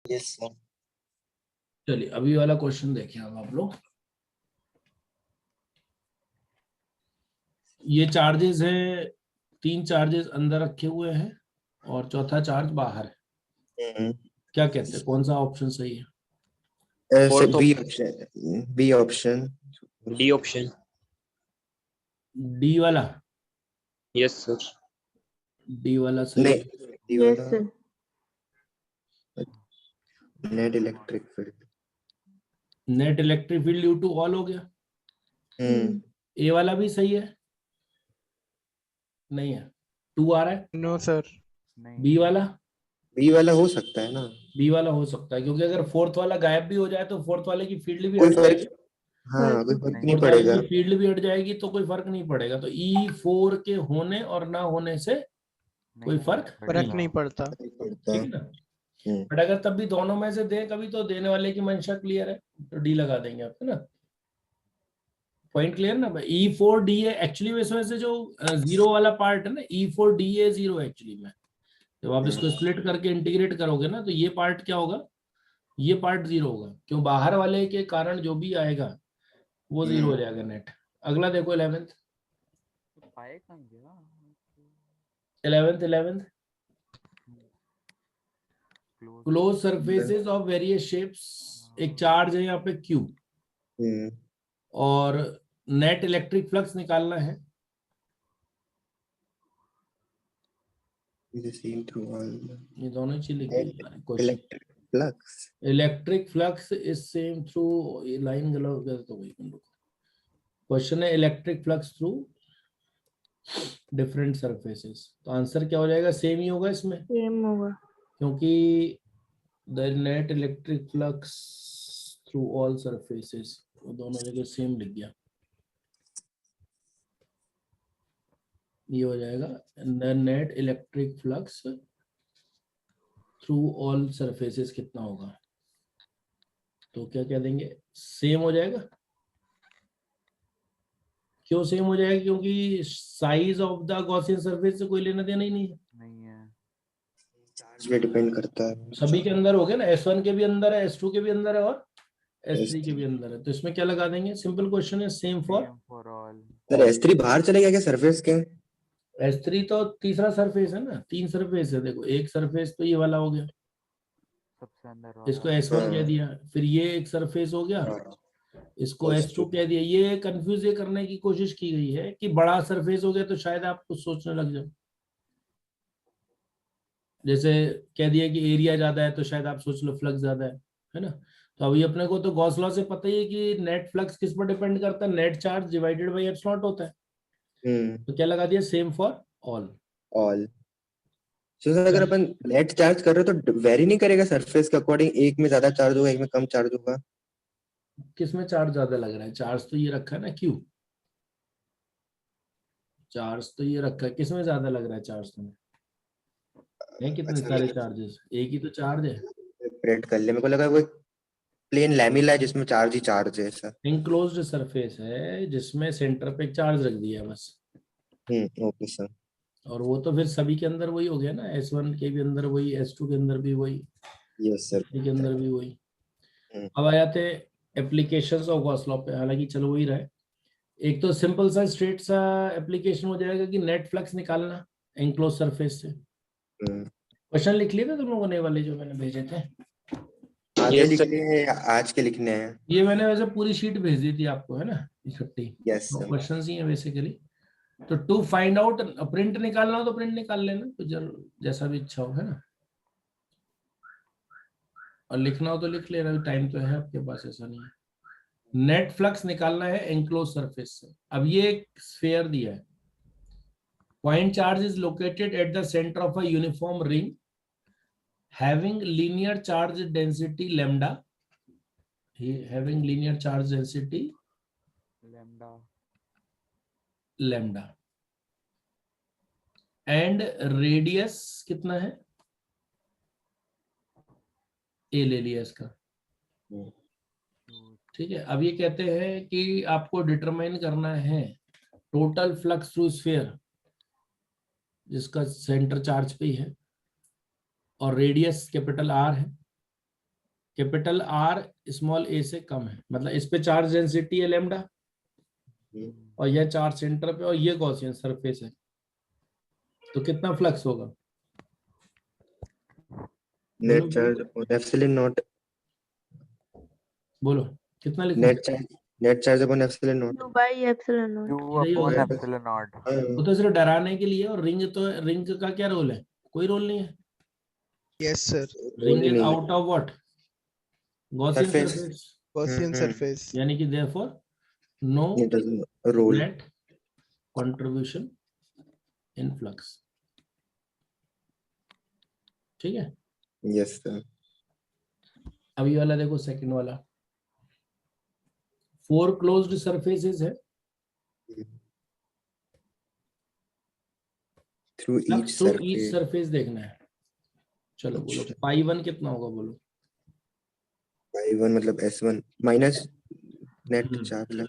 Yes sir. चलिए अभी वाला क्वेश्चन देखिए अब आप लोग। ये चार्जेस है, 3 चार्जेस अंदर रखे हुए हैं और चौथा चार्ज बाहर है। क्या कहते हैं कौन सा ऑप्शन सही है? Sir B option, B option, D option. D वाला? Yes sir. डी वाला सही नहीं, है। डी यस वाला sir. Net electric field. Net electric field due to all हो गया। ए वाला भी सही है? नहीं है, 2 आ रहा है। No sir. बी वाला? बी वाला हो सकता है ना, बी वाला हो सकता है क्योंकि अगर फोर्थ वाला गायब भी हो जाए तो फोर्थ वाले की फील्ड भी कोई हट फर्क, जाएगी। हाँ कोई फर्क नहीं फोर्थ वाले पड़ेगा। की फील्ड भी हट जाएगी तो कोई फर्क नहीं पड़ेगा। तो E4 के होने और ना होने से कोई फर्क नहीं पड़ता। पड़ता ठीक है ना। बट अगर तब भी दोनों में से दे कभी तो देने वाले की मंशा क्लियर है तो डी लगा देंगे आप, है ना। पॉइंट क्लियर ना। E4D है एक्चुअली, इसमें से जो जीरो वाला पार्ट है ना, E4D है जीरो एक्चुअली में। जब आप इसको स्प्लिट करके इंटीग्रेट करोगे ना तो ये पार्ट क्या होगा, ये पार्ट जीरो होगा। क्यों? बाहर वाले के कारण जो भी आएगा वो जीरो हो जाएगा नेट। अगला देखो 11th 11th close surfaces of various shapes. एक चार्ज है यहाँ पे Q और नेट इलेक्ट्रिक फ्लक्स निकालना है। ये दोनों चीज लिखी है question. Electric flux, electric flux is same through, ये लाइन गलत हो गया तो वही क्वेश्चन है। Electric flux through different surfaces, तो आंसर क्या हो जाएगा? सेम ही होगा इसमें, सेम होगा क्योंकि the net electric flux through all surfaces, वो दोनों जगह सेम लिख गया। ये हो जाएगा the net electric flux through all surfaces कितना होगा, तो क्या कह देंगे? सेम हो जाएगा। क्यों सेम हो जाएगा? क्योंकि size of the Gaussian surface से कोई लेना देना ही नहीं है। चार्ज पे डिपेंड करता है। सभी के अंदर हो गया ना, S1 के भी अंदर है, S2 के भी अंदर है और S3 के भी अंदर है। तो इसमें क्या लगा देंगे? सिंपल क्वेश्चन है, same for all. Sir S3 बाहर चले गया क्या सरफेस के? S3 तो तीसरा सरफेस है ना, 3 सरफेस है। देखो एक सरफेस तो ये वाला हो गया, सबसे अंदर वाला। इसको S1 कह दिया। फिर ये एक सरफेस हो गया, इसको S2 कह दिया। ये कंफ्यूज ये करने की कोशिश की गई है कि बड़ा सरफेस हो गया तो शायद आप कुछ सोचने लग जाओ। जैसे कह दिया कि एरिया ज्यादा है तो शायद आप सोच लो फ्लक्स ज्यादा है ना। तो अभी अपने को तो गॉस लॉ से पता ही है कि नेट फ्लक्स किस पर डिपेंड करता है? Net charge divided by epsilon not होता है। तो क्या लगा दिया? Same for all. ऑल। सो अगर अपन नेट चार्ज कर रहे हो तो वेरी नहीं करेगा सरफेस के अकॉर्डिंग, एक में ज्यादा चार्ज होगा, एक में कम चार्ज होगा। किस में चार्ज ज्यादा लग रहा है? चार्ज तो ये रखा है ना Q, चार्ज तो ये रखा है। किस में ज्यादा लग रहा है चार्ज तुम्हें? है कितने सारे चार्जेस? एक ही तो चार्ज है। सेपरेट कर ले, मेरे को लगा वो प्लेन लैमिला है जिसमें चार्ज ही चार्ज है ऐसा। इनक्लोज्ड सरफेस है जिसमें सेंटर पे चार्ज रख दिया है बस। Okay sir. और वो तो फिर सभी के अंदर वही हो गया ना, S1 के भी अंदर वही, S2 के अंदर भी वही, यस सर। S3 के अंदर भी वही। अब आ जाते एप्लीकेशंस ऑफ गॉस लॉ पे, हालांकि चलो वही रहा है। एक तो सिंपल सा स्ट्रेट सा एप्लीकेशन हो जाएगा कि नेट फ्लक्स निकालना एनक्लोज सरफेस से। क्वेश्चन लिख लिए थे तुम लोगों ने वाले जो मैंने भेजे थे? आगे लिखने हैं, आज के लिखने हैं। ये मैंने वैसे पूरी शीट भेज दी थी आपको, है ना, इकट्ठी। Yes sir. क्वेश्चंस ही है बेसिकली। तो टू फाइंड आउट, प्रिंट निकालना हो तो प्रिंट निकाल लेना, तो जैसा भी इच्छा हो, है ना। और लिखना हो तो लिख लेना, टाइम तो है आपके पास, ऐसा नहीं है। नेट फ्लक्स निकालना है एनक्लोज सरफेस से। अब ये एक स्फीयर दिया है, point charge is located at the centre of a uniform ring having linear charge density lambda, having linear charge density lambda and radius कितना है? ए ले लिया इसका, ठीक है। अब ये कहते हैं कि आपको डिटरमाइन करना है टोटल फ्लक्स थ्रू स्फीयर जिसका सेंटर चार्ज पे ही है और रेडियस कैपिटल R है। कैपिटल आर स्मॉल ए से कम है, मतलब इस पे चार्ज डेंसिटी है लैम्डा और यह चार्ज सेंटर पे और ये गॉसियन सरफेस है, तो कितना फ्लक्स होगा? Net charge upon epsilon not, बोलो कितना लिखूं? Net charge upon epsilon not. Q by epsilon naught. Q यही upon होगा। epsilon naught. वो तो सिर्फ डराने के लिए, और रिंग तो, रिंग का क्या रोल है? कोई रोल नहीं है। Yes, sir. Ring is out of what? Gaussian Surface. Surface, Gaussian Hmm. surface. यानी कि therefore no It doesn't roll. Net contribution in flux. ठीक है, Yes sir. अब ये वाला देखो, सेकंड वाला, 4 क्लोज्ड सरफेसेस है, Through each flux through each surface. Surface देखना है। चलो बोलो पाई 1 कितना होगा, बोलो। Y1 मतलब S1 minus net charge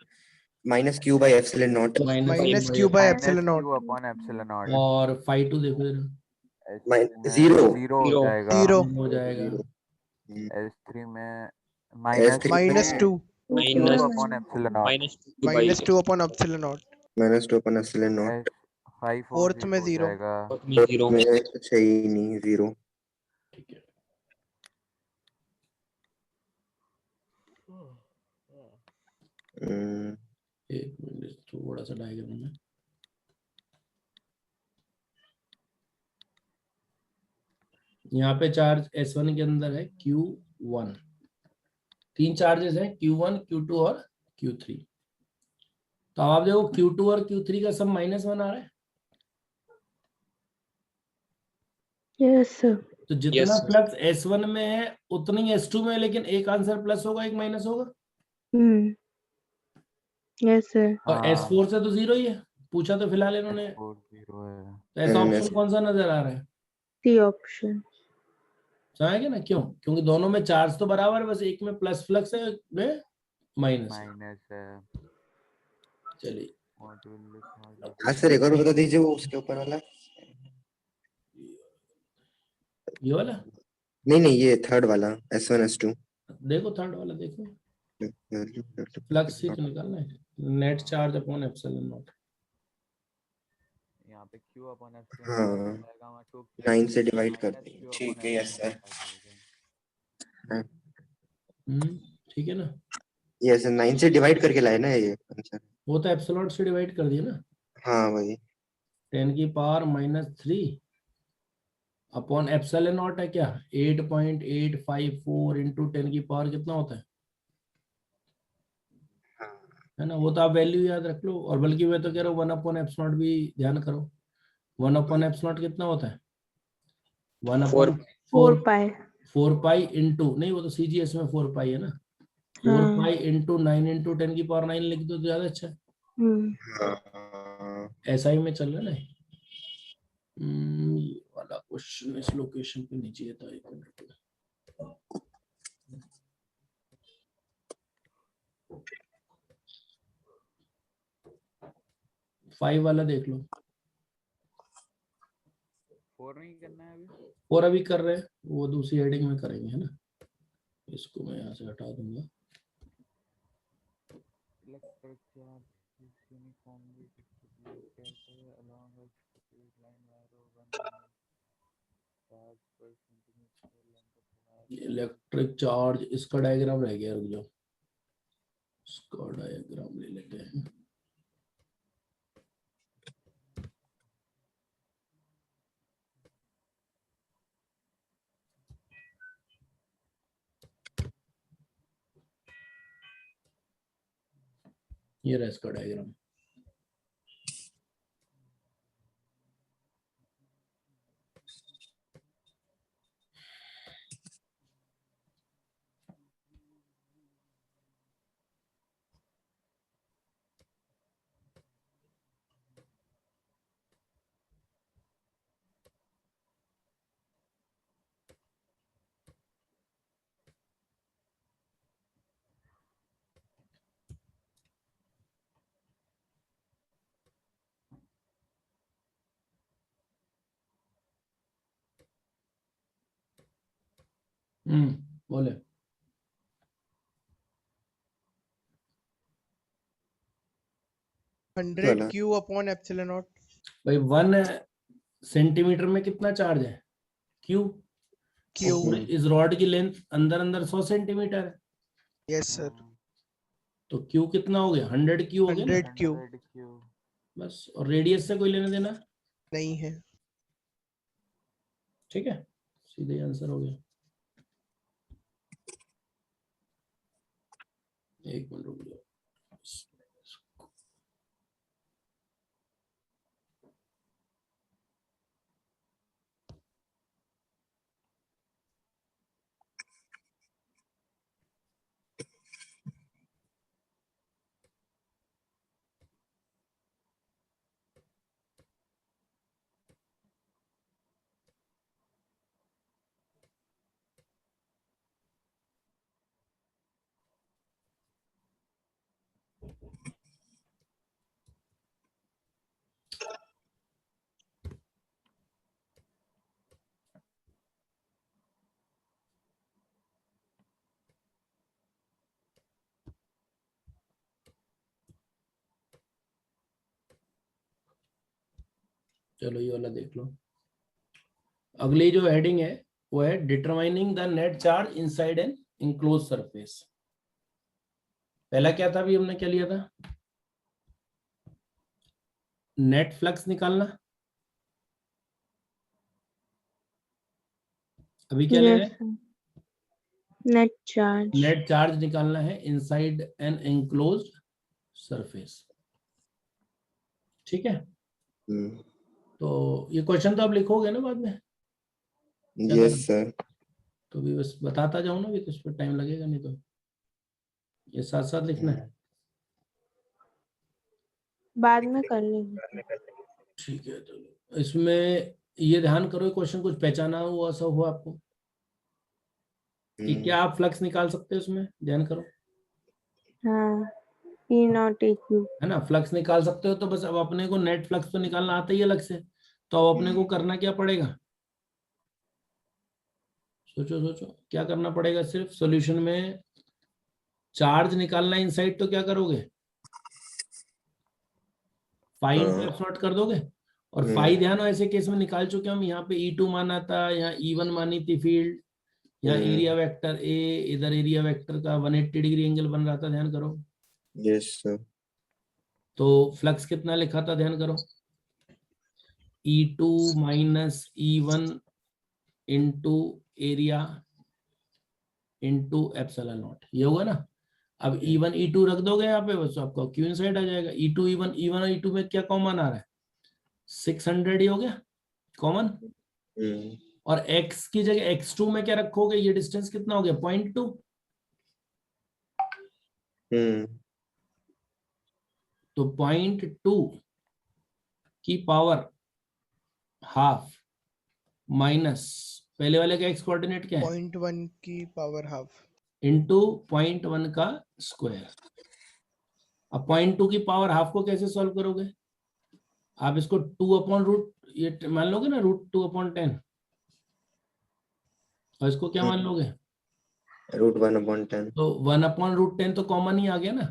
minus Q by epsilon naught. Minus Q by Minus epsilon naught. Q upon epsilon naught. और फाई 2 देखो जरा, S2 zero. में 0 हो Zero. जाएगा. Zero. हो जाएगा। S3 में minus S3 Minus 2. Q Minus upon epsilon naught. minus 2 by Minus 2 upon epsilon naught. Minus 2 upon epsilon naught. S5 Fourth में हो 0. जाएगा. zero. में कुछ है ही नहीं, जीरो। ठीक है, एक मिनट थोड़ा सा डायग्राम में, यहाँ पे चार्ज S1 के अंदर है Q1, 3 चार्जेस हैं Q1, Q2 और Q3। तो आप देखो Q2 और Q3 का सब -1 आ रहा है, Yes, sir. तो जितना Yes, sir. फ्लक्स S1 में है उतनी S2 में है, लेकिन एक आंसर प्लस होगा, एक माइनस होगा। Hmm. Yes, sir. और हाँ. S4 से तो 0 ही है, पूछा तो फिलहाल इन्होंने। S4 0 है. तो ऐसा Hmm, ऑप्शन कौन सा नजर आ रहा है? C option. समझ गए ना क्यों? क्योंकि दोनों में चार्ज तो बराबर है, बस एक में प्लस फ्लक्स है, एक में माइनस है। माइनस है. चलिए, Module लिखा हाँ सर, एक और बता दीजिए वो उसके ऊपर वाला। ये वाला नहीं, ये थर्ड वाला S1 S2। देखो, थर्ड वाला देखो, फ्लक्स सीट निकालना है, net charge upon epsilon not. यहाँ पे Q upon epsilon हाँ, naught हो जाएगा, वहाँ 2 9 से डिवाइड कर minus देंगे। Q ठीक upon है, यस epsilon सर। naught आ जाएगा. ठीक है ना, यस, 9 से डिवाइड करके लाए ना ये आंसर। वो तो एप्सिलॉन से डिवाइड कर दिया ना, हाँ वही। 10 की पावर -3 अपॉन एप्सिलॉन नॉट है क्या, 8.854 इंटू 10 की पावर कितना होता है ना? वो तो आप वैल्यू याद रख लो, और बल्कि मैं तो कह रहा हूँ 1 अपॉन एप्सिलॉन भी ध्यान करो। 1 अपॉन एप्सिलॉन कितना होता है? 1 अपॉन 4 pi. 4 पाई इंटू, नहीं वो तो CGS में 4 पाई है ना, 4 हाँ. पाई इंटू 9 इंटू 10 की पावर 9 लिख दो तो ज्यादा अच्छा है। Hmm. हाँ, SI में चल रहा है ना। ये वाला क्वेश्चन इस लोकेशन पे नहीं चाहिए था, 1 मिनट। 5 वाला देख लो, 4 नहीं करना है अभी. और अभी कर रहे हैं, वो दूसरी हेडिंग में करेंगे, है ना। इसको मैं यहाँ से हटा दूंगा। Electric charge is uniformly distributed along a straight line arrow 1 charge per centimeter length of wire. Electric charge, इसका डायग्राम रह गया, रुक जाओ, इसका डायग्राम ले लेते हैं। ये रहा इसका डायग्राम। बोले 100 वाला। Q upon epsilon naught. भाई 1 सेंटीमीटर में कितना चार्ज है? क्यू। Q. इस रॉड की लेंथ अंदर अंदर 100 सेंटीमीटर है, Yes sir. तो क्यू कितना हो गया? 100 क्यू हो गया ना? 100 Q. 100 Q. बस। और रेडियस से कोई लेना देना नहीं है. ठीक है, सीधे आंसर हो गया। एक मिनट रुक जाओ। चलो ये वाला देख लो। अगली जो हेडिंग है वो है determining the net charge inside N enclose surface. पहला क्या था, अभी हमने क्या लिया था? नेट फ्लक्स निकालना। अभी क्या ले रहे Yes हैं? sir. Net charge. Net charge निकालना है इनसाइड एन एनक्लोज्ड सरफेस। ठीक है, तो ये क्वेश्चन तो आप लिखोगे ना बाद में? क्या यस करना? सर। तो भी बस बताता जाऊं ना, भी तो इस पर टाइम लगेगा, नहीं तो ये साथ साथ लिखना है। बाद में कर लेंगे। ठीक है, चलो इसमें ये ध्यान करो, क्वेश्चन कुछ पहचाना हुआ ऐसा हुआ आपको कि क्या आप फ्लक्स निकाल सकते हो? इसमें ध्यान करो, हाँ, E not EQ. है ना? फ्लक्स निकाल सकते हो, तो बस अब अपने को नेट फ्लक्स तो निकालना आता ही है अलग से, तो अब अपने को करना क्या पड़ेगा? सोचो सोचो क्या करना पड़ेगा। सिर्फ सॉल्यूशन में चार्ज निकालना है इनसाइड, तो क्या करोगे? फाई इंटू एफ नॉट कर दोगे। और फाई ध्यान हो, ऐसे केस में निकाल चुके हम। यहाँ पे E2 माना था, यहाँ E1 मानी थी फील्ड, यहाँ एरिया वेक्टर ए, इधर एरिया वेक्टर का 180 डिग्री एंगल बन रहा था, ध्यान करो। Yes sir. तो फ्लक्स कितना लिखा था, ध्यान करो, E2 minus E1 into area into epsilon not, ये होगा ना। अब E1 E2 रख दोगे यहाँ पे, बस आपका क्यू इनसाइड आ जाएगा। E2 E1 और E2 में क्या कॉमन आ रहा है? 600 ही हो गया कॉमन। और x की जगह x2 में क्या रखोगे? ये डिस्टेंस कितना हो गया? 0.2। तो 0.2 की पावर हाफ माइनस पहले वाले का x कोऑर्डिनेट क्या है? 0.1 की पावर हाफ. इंटू 0.1 का स्क्वायर। अब 0.2 की पावर हाफ को कैसे सॉल्व करोगे? आप इसको 2 अपॉन रूट ये मान लोगे ना, √2/10, और इसको क्या मान लोगे? √1/10। तो 1/√10 तो कॉमन ही आ गया ना।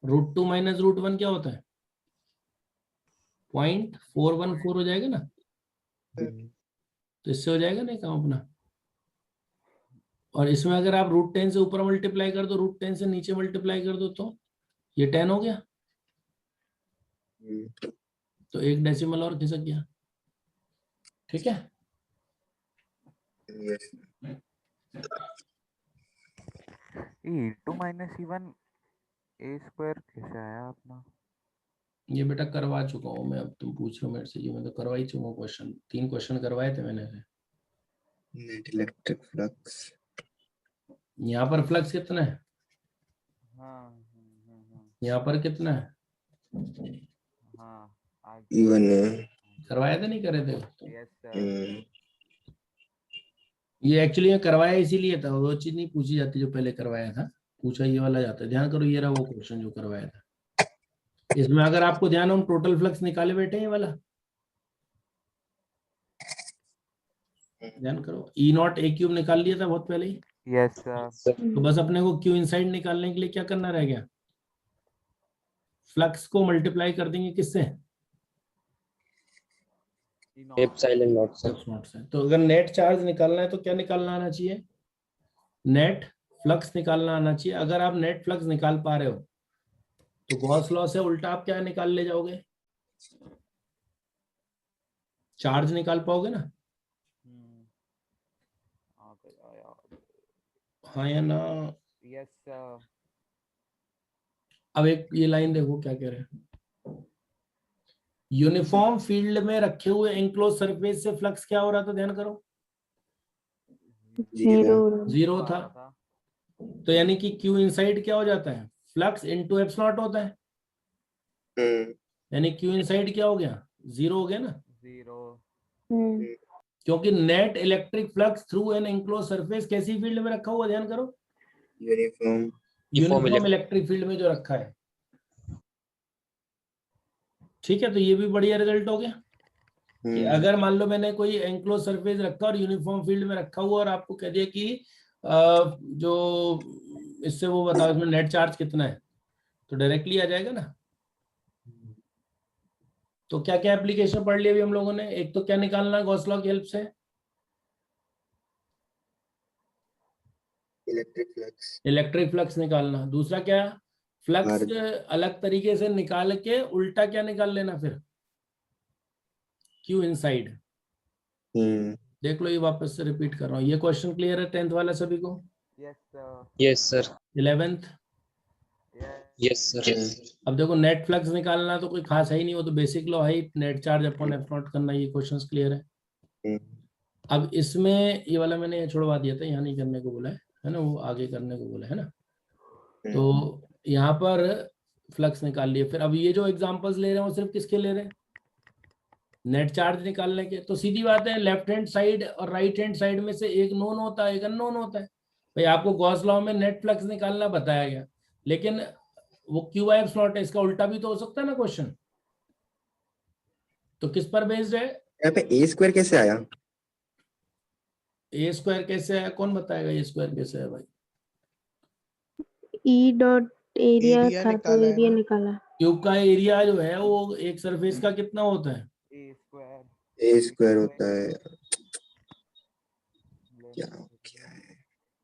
√2 माइनस √1 क्या होता है? 0.414 हो जाएगा ना। तो इससे हो जाएगा नहीं काम अपना। और इसमें अगर आप √10 से ऊपर मल्टीप्लाई कर दो, √10 से नीचे मल्टीप्लाई कर दो, तो ये 10 हो गया। तो एक डेसिमल और खिसक गया। ठीक है, yes. E2 minus E1 A square कैसे आया अपना? ये बेटा करवा चुका हूँ मैं। अब तुम पूछ रहे हो मेरे से, ये मैं तो करवा ही चुका हूँ। क्वेश्चन 3 क्वेश्चन करवाए थे मैंने। Net electric flux. यहाँ पर फ्लक्स कितना है? हाँ यहाँ पर कितना है? हाँ आज इवन करवाया था नहीं करे थे? Yes sir. ये एक्चुअली करवाया इसीलिए था, वो चीज नहीं पूछी जाती जो पहले करवाया था, पूछा ये वाला जाता है। ध्यान करो, ये रहा वो क्वेश्चन जो करवाया था। इसमें अगर आपको ध्यान हो, हम टोटल फ्लक्स निकाले बैठे हैं, ये वाला ध्यान करो। E0 A³ निकाल लिया था बहुत पहले ही। Yes sir. तो बस अपने को क्यू इनसाइड निकालने के लिए क्या करना रह गया? फ्लक्स को मल्टीप्लाई कर देंगे किससे? Epsilon not sir. नॉट से। तो अगर नेट चार्ज निकालना है तो क्या निकालना आना चाहिए? नेट फ्लक्स निकालना आना चाहिए। अगर आप नेट फ्लक्स निकाल पा रहे हो तो गॉस लॉ से उल्टा आप क्या निकाल ले जाओगे? चार्ज निकाल पाओगे ना? हाँ या ना? Yes sir. अब एक ये लाइन देखो क्या कह रहे हैं। यूनिफॉर्म फील्ड में रखे हुए एंक्लोज सरफेस से फ्लक्स क्या हो रहा था? ध्यान करो, जीरो था। तो यानी कि क्यू इनसाइड क्या हो जाता है? फ्लक्स इनटू एप्सिलॉन होता है। यानी क्यू इनसाइड क्या हो गया? जीरो हो गया ना? जीरो। क्योंकि net electric flux through N enclose surface कैसी फील्ड में रखा हुआ? ध्यान करो, यूनिफॉर्म इलेक्ट्रिक फील्ड में जो रखा है। ठीक है, तो ये भी बढ़िया रिजल्ट हो गया कि अगर मान लो मैंने कोई एंक्लोज सरफेस रखा और यूनिफॉर्म फील्ड में रखा हुआ और आपको कह दिया कि जो इससे वो बताओ इसमें नेट चार्ज कितना है, तो डायरेक्टली आ जाएगा ना। तो क्या क्या एप्लीकेशन पढ़ लिया अभी हम लोगों ने? एक तो क्या निकालना गॉस लॉ की हेल्प से? इलेक्ट्रिक फ्लक्स निकालना। दूसरा क्या? फ्लक्स अलग तरीके से निकाल के उल्टा क्या निकाल लेना फिर? Q inside. देख लो, ये वापस से रिपीट कर रहा हूँ। ये क्वेश्चन क्लियर है 10th वाला सभी को? Yes sir. Yes sir. 11th? Yes sir. अब देखो, नेट फ्लक्स निकालना तो कोई खास है ही नहीं, वो तो बेसिक लॉ है ही, नेट चार्ज अपॉन एप्सिलॉन करना। ये क्वेश्चंस क्लियर है। अब इसमें ये वाला मैंने छुड़वा दिया था, यहाँ नहीं करने को बोला है ना, वो आगे करने को बोला है ना। तो यहाँ पर फ्लक्स निकाल लिए। फिर अब ये जो एग्जांपल्स ले रहे हैं वो सिर्फ किसके ले रहे हैं? नेट चार्ज निकालने के। तो सीधी बात है, लेफ्ट हैंड साइड और राइट हैंड साइड में से एक नोन होता है, एक अननोन होता है। भाई आपको गॉस लॉ में नेट फ्लक्स निकालना बताया गया, लेकिन वो क्यू बाय एप्सिलॉन है, इसका उल्टा भी तो हो सकता है ना क्वेश्चन। तो किस पर बेस्ड है? यहाँ पे ए स्क्वायर कैसे आया? ए स्क्वायर कैसे आया? कौन बताएगा ए स्क्वायर कैसे है भाई? ई डॉट एरिया एरिया था तो निकाला है एरिया ना। निकाला। क्यूब का एरिया जो है वो एक सरफेस का कितना होता है? ए स्क्वायर। ए स्क्वायर होता है। क्या है?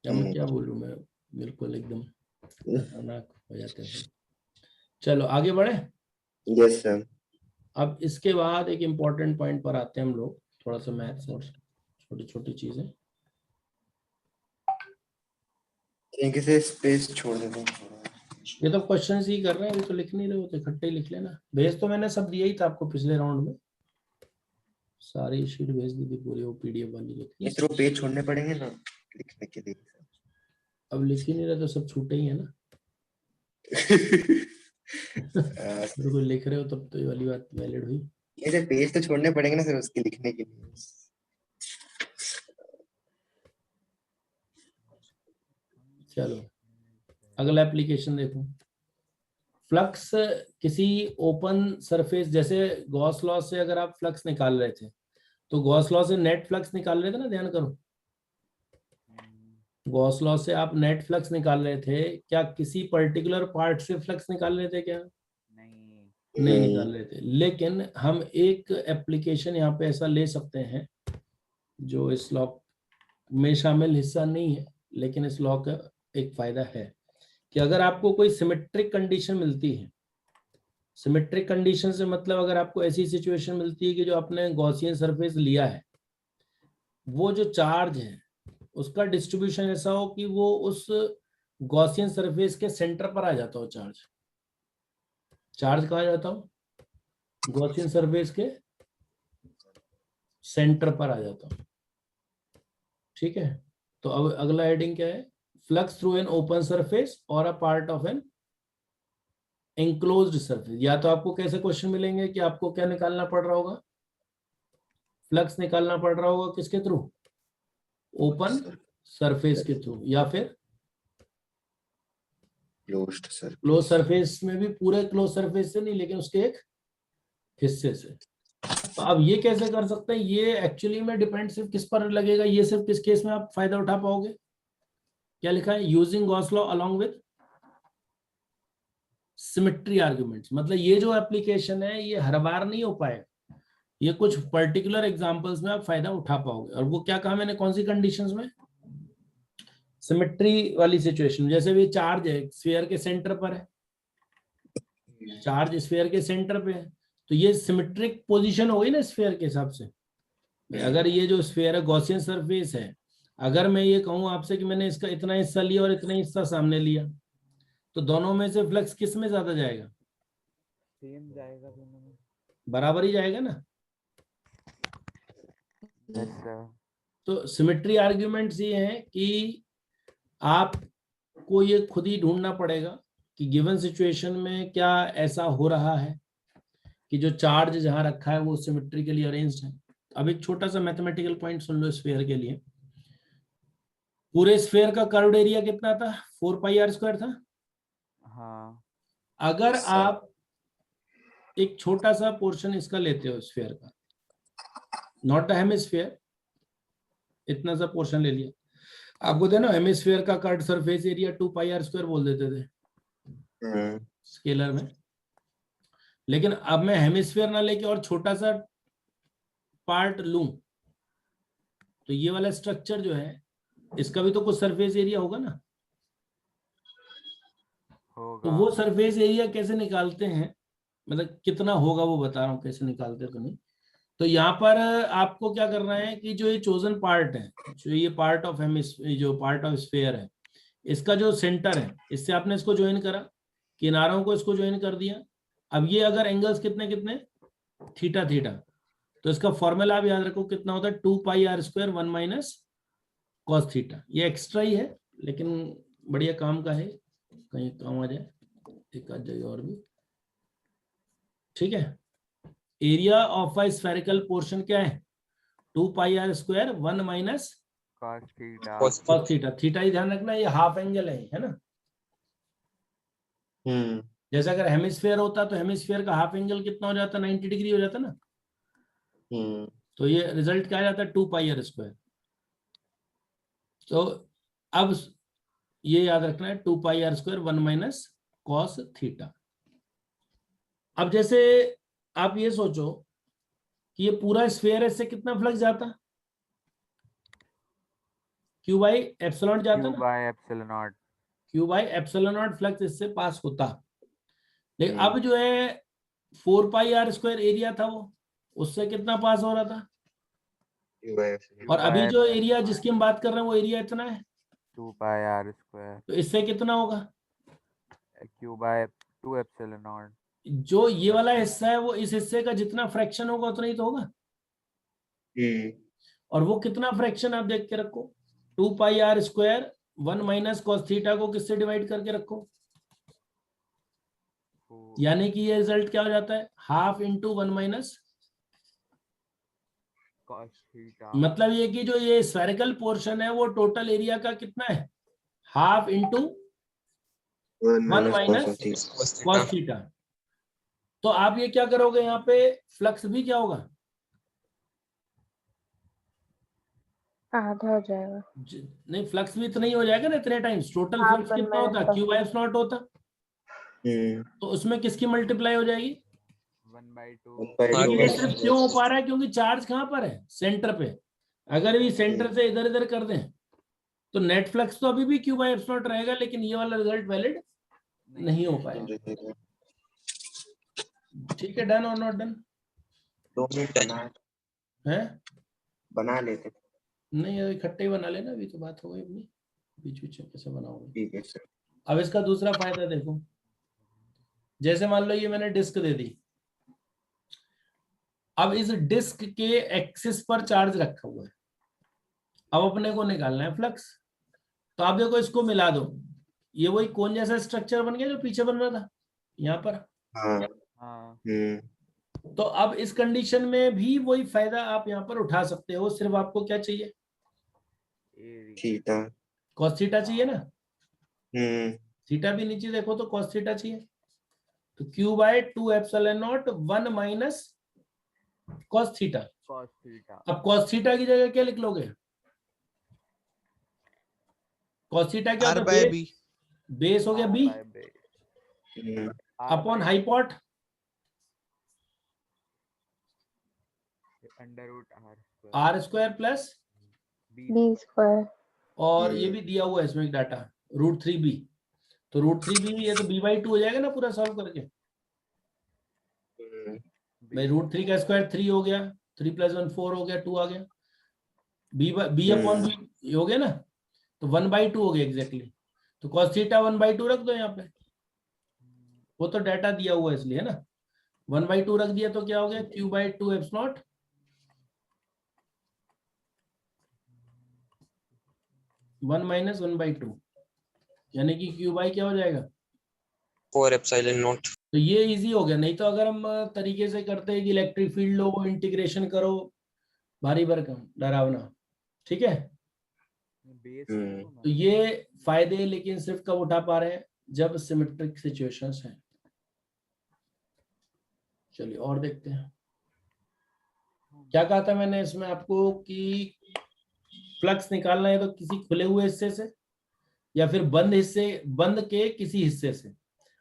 क्या मैं क्या बोलूं मैं, बिल्कुल एकदम खतरनाक हो जाते हैं। चलो आगे बढ़े। Yes sir. अब इसके बाद एक इम्पोर्टेंट पॉइंट पर आते हैं हम लोग, थोड़ा सा मैथ्स और छोटी छोटी चीजें। इनके से स्पेस छोड़ देते हैं। ये तो क्वेश्चन ही कर रहे हैं, ये तो लिख नहीं रहे हो तो इकट्ठे ही लिख लेना। भेज तो मैंने सब दिया ही था आपको पिछले राउंड में, सारी शीट भेज दी थी पूरी, वो पीडीएफ वाली जो थी। इस पेज छोड़ने पड़ेंगे ना लिखने के लिए। अब लिख ही नहीं रहे तो सब छूटे ही है ना। अगर कोई लिख रहे हो तब तो ये वाली बात वैलिड हुई। ये पेज तो छोड़ने पड़ेंगे ना सर उसके लिखने के लिए। चलो अगला एप्लीकेशन देखो। फ्लक्स किसी ओपन सरफेस, जैसे गॉस लॉ से अगर आप फ्लक्स निकाल रहे थे तो गॉस लॉ से नेट फ्लक्स निकाल रहे थे ना, ध्यान करो। गॉस लॉ से आप नेट फ्लक्स निकाल रहे थे, क्या किसी पर्टिकुलर पार्ट से फ्लक्स निकाल रहे थे? क्या नहीं निकाल रहे थे। लेकिन हम एक एप्लीकेशन यहाँ पे ऐसा ले सकते हैं जो इस लॉ में शामिल हिस्सा नहीं है, लेकिन इस लॉ का एक फायदा है कि अगर आपको कोई सिमेट्रिक कंडीशन मिलती है, सिमेट्रिक कंडीशन से मतलब अगर आपको ऐसी सिचुएशन मिलती है कि जो आपने गॉसियन सरफेस लिया है, वो जो चार्ज है उसका डिस्ट्रीब्यूशन ऐसा हो कि वो उस गॉसियन सरफेस के सेंटर पर आ जाता हो। चार्ज कहाँ जाता हो? गॉसियन सरफेस के सेंटर पर आ जाता हो। ठीक है, तो अब अगला हेडिंग क्या है? Flux through an open surface और a part of an enclosed surface. या तो आपको कैसे क्वेश्चन मिलेंगे कि आपको क्या निकालना पड़ रहा होगा? फ्लक्स निकालना पड़ रहा होगा किसके थ्रू? ओपन सरफेस के थ्रू, या फिर क्लोज सरफेस में भी पूरे क्लोज सरफेस से नहीं, लेकिन उसके एक हिस्से से। तो अब ये कैसे कर सकते हैं? ये एक्चुअली में डिपेंड सिर्फ किस पर लगेगा, ये सिर्फ किस केस में आप फायदा उठा पाओगे? क्या लिखा है? Using Gauss law along with symmetry arguments. मतलब ये जो एप्लीकेशन है ये हर बार नहीं हो पाएगा, ये कुछ पर्टिकुलर एग्जांपल्स में आप फायदा उठा पाओगे। और वो क्या कहा मैंने, कौन सी कंडीशंस में? सिमेट्री वाली सिचुएशन। जैसे भी चार्ज है स्फीयर के सेंटर पर है, चार्ज स्फीयर के सेंटर पे है, तो ये सिमेट्रिक पोजीशन हो गई ना स्फीयर के हिसाब से। अगर ये जो स्फीयर है गॉसियन सरफेस है, अगर मैं ये कहूं आपसे कि मैंने इसका इतना हिस्सा लिया और इतना हिस्सा सामने लिया, तो दोनों में से फ्लक्स किस में ज्यादा जाएगा? सेम जाएगा दोनों में। बराबर ही जाएगा ना। Yes sir. तो सिमेट्री आर्ग्यूमेंट्स ये हैं कि आपको ये खुद ही ढूंढना पड़ेगा कि गिवन सिचुएशन में क्या ऐसा हो रहा है कि जो चार्ज जहां रखा है वो सिमेट्रिकली अरेंज्ड है। अब एक छोटा सा मैथमेटिकल पॉइंट सुन लो स्फीयर के लिए। पूरे स्फीयर का कर्व्ड एरिया कितना था? 4πr² था। हाँ अगर Yes, sir. आप एक छोटा सा पोर्शन इसका लेते हो स्फीयर का, नॉट द हेमिस्फीयर, इतना सा पोर्शन ले लिया, आपको देना हेमिस्फीयर का कर्व्ड सरफेस एरिया 2πr² बोल देते थे स्केलर में। लेकिन अब मैं हेमिस्फीयर ना लेके और छोटा सा पार्ट लूं, तो ये वाला स्ट्रक्चर जो है इसका भी तो कुछ सरफेस एरिया होगा ना। होगा। तो वो सरफेस एरिया कैसे निकालते हैं, मतलब कितना होगा वो बता रहा हूँ, कैसे निकालते तो नहीं। तो यहाँ पर आपको क्या करना है कि जो ये चोजन पार्ट है, जो ये पार्ट ऑफ जो पार्ट ऑफ स्फीयर है, इसका जो सेंटर है, इससे आपने इसको ज्वाइन करा, किनारों को इसको ज्वाइन कर दिया। अब ये अगर एंगल्स कितने कितने, थीटा थीटा, तो इसका फॉर्मूला आप याद रखो कितना होता है, 2πr² 1 - cos थीटा। ये एक्स्ट्रा ही है लेकिन बढ़िया काम का है, कहीं काम आ जाए एक आध जगह और भी। ठीक है, area of a spherical portion क्या है? 2πr² 1 - cos theta. cos theta. Theta ही ध्यान रखना, ये हाफ एंगल है ना। जैसे अगर हेमिस्फीयर होता तो हेमिस्फीयर का हाफ एंगल कितना हो जाता? 90 डिग्री हो जाता ना। तो ये रिजल्ट क्या आ जाता है? 2πr²। तो अब ये याद रखना है 2πr² 1 - cos थीटा। अब जैसे आप ये सोचो कि ये पूरा स्फीयर है, इससे कितना फ्लक्स जाता? Q/ε जाता ना। Q/ε0। Q/ε0 फ्लक्स इससे पास होता। लेकिन अब जो है 4πr² एरिया था वो, उससे कितना पास हो रहा था? और अभी जो एरिया जिसकी हम बात कर रहे हैं वो एरिया इतना है 2πr²। तो इससे कितना होगा? Q/2ε0। जो ये वाला हिस्सा है वो इस हिस्से का जितना फ्रैक्शन होगा उतना ही तो होगा। और वो कितना फ्रैक्शन आप देख के रखो, 2πr² 1 - cos थीटा को किससे डिवाइड करके रखो, यानी कि ये रिजल्ट क्या हो जाता है? Half into 1 - cos theta. मतलब ये कि जो ये स्फेरिकल पोर्शन है वो टोटल एरिया का कितना है? Half into 1 - cos theta. तो आप ये क्या करोगे, यहाँ पे फ्लक्स भी क्या होगा? आधा हो जाएगा। नहीं, फ्लक्स भी इतना ही हो जाएगा ना, इतने टाइम्स। टोटल हाँ, फ्लक्स पर कितना मैं होता? Q/ε0 होता। तो उसमें किसकी मल्टीप्लाई हो जाएगी? 1/2। ये सिर्फ क्यों हो पा रहा है? क्योंकि चार्ज कहाँ पर है? सेंटर पे। अगर भी सेंटर से इधर इधर कर दें तो नेट फ्लक्स तो अभी भी Q/ε0 रहेगा, लेकिन ये वाला रिजल्ट वैलिड नहीं हो पाएगा। ठीक है, डन और नॉट डन? 2 मिनट है बना लेते। नहीं, इकट्ठे ही बना लेना, अभी तो बात हो गई अपनी, बीच बीच में कैसे बनाओगे। ठीक है सर। अब इसका दूसरा फायदा देखो, जैसे मान लो ये मैंने डिस्क दे दी, अब इस डिस्क के एक्सिस पर चार्ज रखा हुआ है, अब अपने को निकालना है फ्लक्स। तो आप देखो इसको मिला दो, ये वही कोन जैसा स्ट्रक्चर बन गया जो पीछे बन रहा था यहाँ पर। हाँ। तो अब इस कंडीशन में भी वही फायदा आप यहाँ पर उठा सकते हो, सिर्फ आपको क्या चाहिए? थीटा। cos थीटा चाहिए ना। थीटा भी नीचे देखो तो cos थीटा चाहिए। तो Q/2ε0 1 - cos theta. cos theta. अब cos थीटा की जगह क्या लिख लोगे? cos थीटा क्या होता है? R/B। बेस हो गया B। अपॉन हाइपोट under root R square plus B square. और ये भी दिया हुआ है इसमें डाटा √3b, तो √3b ये तो b/2 हो जाएगा ना पूरा सॉल्व करके। भाई √3 का स्क्वायर 3 हो गया, 3 + 1 4 हो गया, 2 आ गया, b अपॉन b हो गया ना, तो 1/2 हो गया एग्जैक्टली। तो cos थीटा 1/2 रख दो यहाँ पे, वो तो डाटा दिया हुआ है इसलिए है ना। 1/2 रख दिया तो क्या हो गया, q/2 एप्सिलॉन 1 - 1/2, यानी कि q/ क्या हो जाएगा 4 एप्सिलॉन नॉट। तो ये इजी हो गया। नहीं तो अगर हम तरीके से करते हैं कि इलेक्ट्रिक फील्ड लो, इंटीग्रेशन करो, भारी भरकम डरावना, ठीक है। बेस तो ये फायदे लेकिन सिर्फ कब उठा पा रहे हैं, जब सिमेट्रिक सिचुएशंस हैं। चलिए और देखते हैं क्या कहा था मैंने इसमें आपको कि फ्लक्स निकालना है तो किसी खुले हुए हिस्से से या फिर बंद के किसी हिस्से से।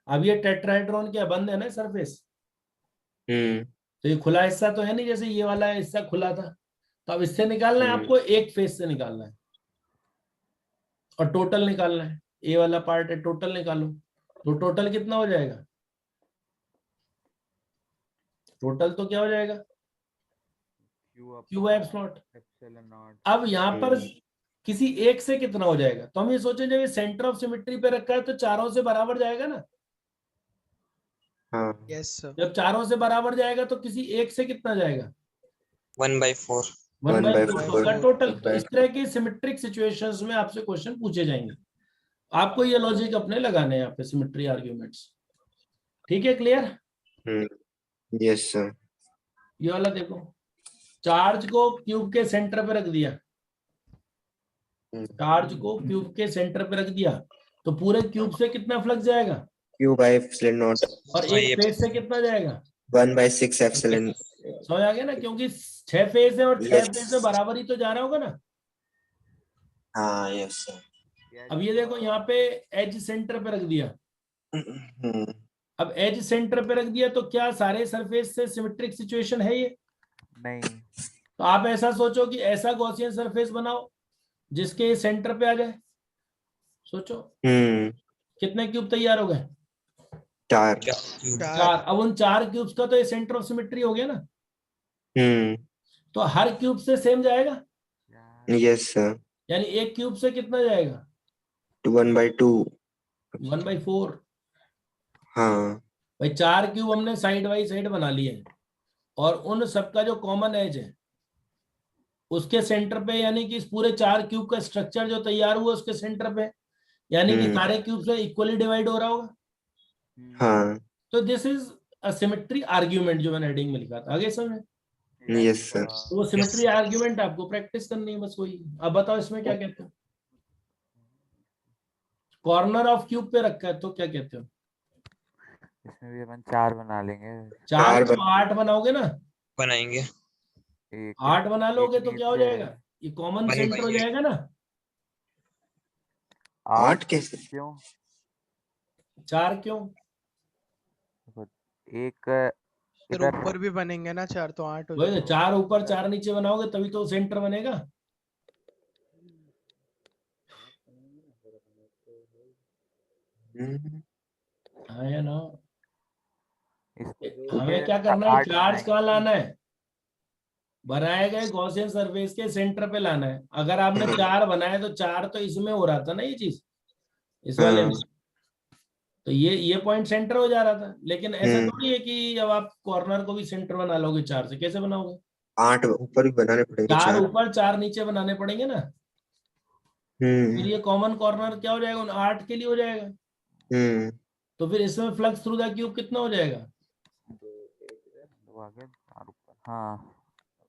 अब ये टेट्राहेड्रॉन क्या बंद है ना सरफेस, तो ये खुला हिस्सा तो है नहीं, जैसे ये वाला हिस्सा खुला था। तो अब इससे निकालना है आपको, एक फेस से निकालना है और टोटल निकालना है। ए वाला पार्ट है, टोटल निकालो, तो टोटल कितना हो जाएगा, टोटल तो क्या हो जाएगा q/ε0। अब यहाँ पर किसी एक से कितना हो जाएगा, तो हम ये सोचें जब ये सेंटर ऑफ सिमेट्री पे रखा है तो चारों से बराबर जाएगा ना। Yes sir. जब चारों से बराबर जाएगा तो किसी एक से कितना जाएगा 1/4। 1/4 का टोटल। तो इस तरह की सिमेट्रिक सिचुएशंस में आपसे क्वेश्चन पूछे जाएंगे, आपको ये लॉजिक अपने लगाने हैं यहाँ पे सिमेट्री आर्ग्यूमेंट्स। ठीक है, क्लियर। Yes sir. ये वाला देखो, चार्ज को क्यूब के सेंटर पे रख दिया, चार्ज को क्यूब के सेंटर पे रख दिया, तो पूरे क्यूब से कितना फ्लक्स जाएगा q/ε0 और एक फेज से कितना जाएगा 1/6 एप्सिलॉन। समझ आ गया ना, क्योंकि 6 फेज है और 6 फेज में बराबर ही तो जा रहा होगा ना। हाँ यस सर। अब ये देखो यहाँ पे एज सेंटर पे रख दिया, अब एज सेंटर पे रख दिया तो क्या सारे सरफेस से सिमेट्रिक सिचुएशन है ये नहीं। तो आप ऐसा सोचो कि ऐसा गॉसियन सरफेस बनाओ जिसके सेंटर पे आ जाए। सोचो कितने क्यूब तैयार हो गए 4। अब उन 4 क्यूब्स का तो ये सेंटर ऑफ सिमेट्री हो गया ना, तो हर क्यूब से सेम जाएगा। Yes sir. यानी एक क्यूब से कितना जाएगा 1/2। 1/4। हाँ भाई 4 क्यूब हमने साइड बाई साइड बना लिए हैं और उन सबका जो कॉमन एज है उसके सेंटर पे, यानी कि इस पूरे 4 क्यूब का स्ट्रक्चर जो तैयार हुआ उसके सेंटर पे, यानी कि सारे क्यूब से इक्वली डिवाइड हो रहा होगा। हाँ तो this is a symmetry argument जो मैंने हेडिंग में लिखा था, आगे समझ। Yes sir. तो वो सिमेट्री आर्ग्यूमेंट आपको प्रैक्टिस करनी है बस वही। अब बताओ इसमें क्या कहते हो, कॉर्नर ऑफ क्यूब पे रखा है तो क्या कहते हो। इसमें भी अपन 4 बना लेंगे। 4 तो 8 बनाओगे ना, बनाएंगे 8 बना लोगे तो क्या हो जाएगा, ये कॉमन सेंटर हो जाएगा ना। 8 कैसे? क्यों 4 क्यों, एक फिर इधर ऊपर भी बनेंगे ना 4 तो 8 हो वही तो, जाएगा। 4 ऊपर 4 नीचे बनाओगे तभी तो सेंटर बनेगा। हाँ या ना। हमें क्या करना है, चार्ज कहाँ लाना है, बनाए गए गॉसियन सरफेस के सेंटर पे लाना है। अगर आपने 4 बनाए तो 4 तो इसमें हो रहा था ना, ये चीज इस वाले में, तो ये पॉइंट सेंटर हो जा रहा था। लेकिन ऐसा थोड़ी है कि अब आप कॉर्नर को भी सेंटर बना लोगे 4 से, कैसे बनाओगे 8 ऊपर भी बनाने पड़ेंगे 4 4। ऊपर 4 नीचे बनाने पड़ेंगे ना। फिर ये कॉमन कॉर्नर क्या हो जाएगा, उन 8 के लिए हो जाएगा। तो फिर इसमें फ्लक्स थ्रू द क्यूब कितना हो जाएगा हाँ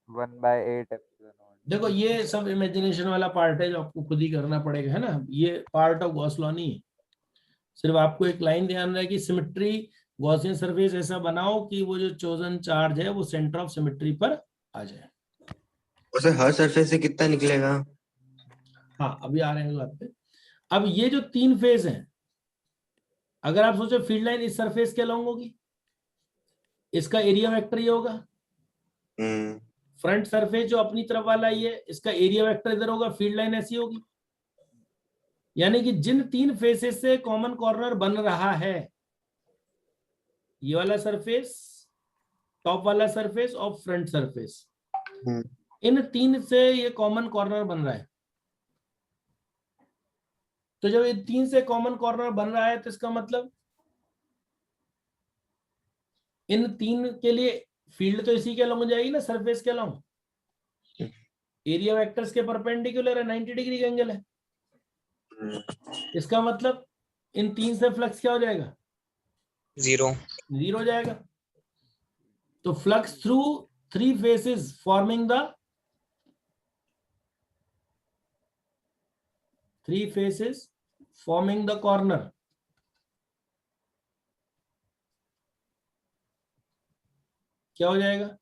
1/8 एप्सिलॉन। देखो ये सब इमेजिनेशन वाला पार्ट है जो आपको खुद ही करना पड़ेगा, है ना। ये पार्ट ऑफ गॉस लॉ नहीं है। सिर्फ आपको एक लाइन ध्यान रहे कि सिमेट्री गॉसियन सरफेस ऐसा बनाओ कि वो जो चोजन चार्ज है वो सेंटर ऑफ सिमेट्री पर आ जाए। उसे हर सरफेस से कितना निकलेगा? हाँ अभी आ रहे हैं बात पे। अब ये जो 3 फेज हैं अगर आप सोचो फील्ड लाइन इस सरफेस के अलॉन्ग होगी, इसका एरिया वेक्टर ये होगा। फ्रंट सरफेस जो अपनी तरफ वाला ही है, इसका एरिया वेक्टर इधर होगा, फील्ड लाइन ऐसी होगी। यानी कि जिन तीन फेसेस से कॉमन कॉर्नर बन रहा है, ये वाला सरफेस, टॉप वाला सरफेस और फ्रंट सरफेस, इन तीन से ये कॉमन कॉर्नर बन रहा है। तो जब ये तीन से कॉमन कॉर्नर बन रहा है तो इसका मतलब इन तीन के लिए फील्ड तो इसी के अलॉन्ग हो जाएगी ना, सरफेस के अलॉन्ग। एरिया वेक्टर्स के परपेंडिकुलर है, 90 डिग्री का एंगल है। इसका मतलब इन तीन से फ्लक्स क्या हो जाएगा? 0 जीरो हो जाएगा। तो flux through three faces forming the corner, क्या हो जाएगा?